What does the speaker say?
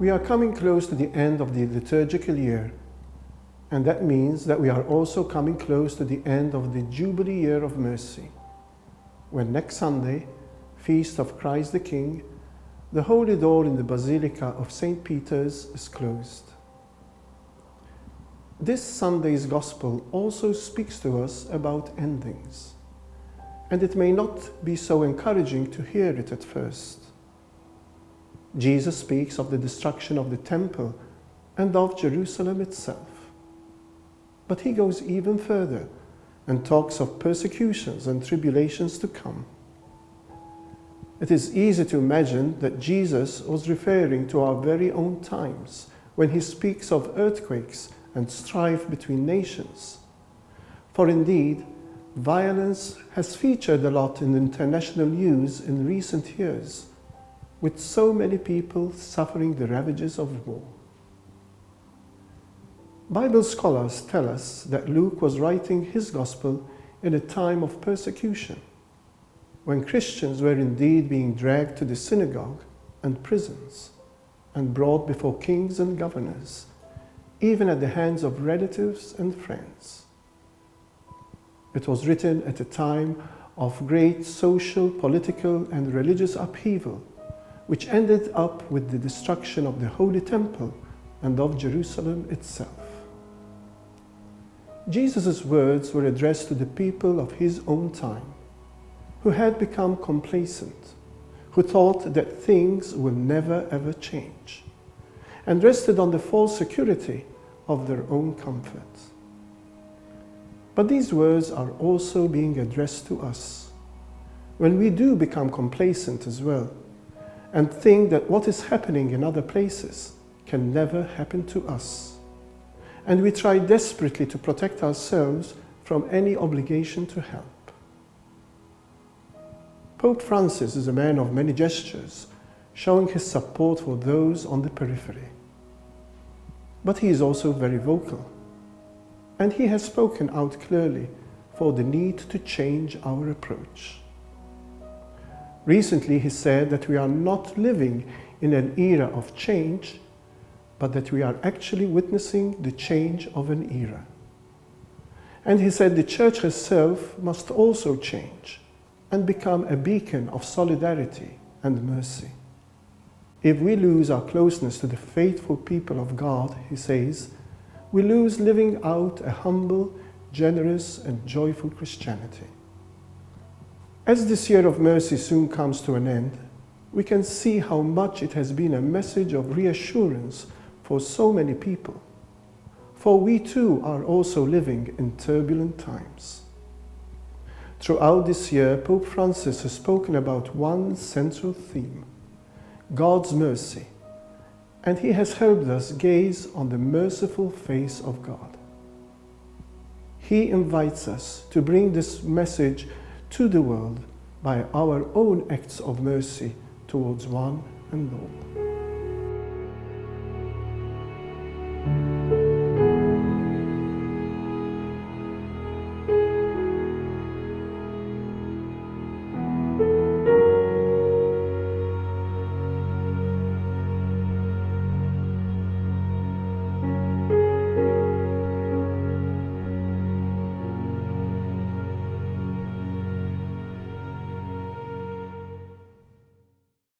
We are coming close to the end of the liturgical year, and that means that we are also coming close to the end of the Jubilee Year of Mercy, when next Sunday, Feast of Christ the King, the holy door in the Basilica of St. Peter's is closed. This Sunday's Gospel also speaks to us about endings, and it may not be so encouraging to hear it at first. Jesus speaks of the destruction of the temple and of Jerusalem itself. But he goes even further and talks of persecutions and tribulations to come. It is easy to imagine that Jesus was referring to our very own times when he speaks of earthquakes and strife between nations. For indeed, violence has featured a lot in international news in recent years, with so many people suffering the ravages of war. Bible scholars tell us that Luke was writing his gospel in a time of persecution, when Christians were indeed being dragged to the synagogue and prisons and brought before kings and governors, even at the hands of relatives and friends. It was written at a time of great social, political, and religious upheaval, which ended up with the destruction of the Holy Temple and of Jerusalem itself. Jesus' words were addressed to the people of his own time, who had become complacent, who thought that things will never ever change, and rested on the false security of their own comfort. But these words are also being addressed to us, when we do become complacent as well, and think that what is happening in other places can never happen to us. And we try desperately to protect ourselves from any obligation to help. Pope Francis is a man of many gestures, showing his support for those on the periphery. But he is also very vocal, and he has spoken out clearly for the need to change our approach. Recently, he said that we are not living in an era of change, but that we are actually witnessing the change of an era. And he said the Church herself must also change and become a beacon of solidarity and mercy. If we lose our closeness to the faithful people of God, he says, we lose living out a humble, generous, and joyful Christianity. As this year of mercy soon comes to an end, we can see how much it has been a message of reassurance for so many people. For we too are also living in turbulent times. Throughout this year, Pope Francis has spoken about one central theme, God's mercy, and he has helped us gaze on the merciful face of God. He invites us to bring this message to the world by our own acts of mercy towards one and all.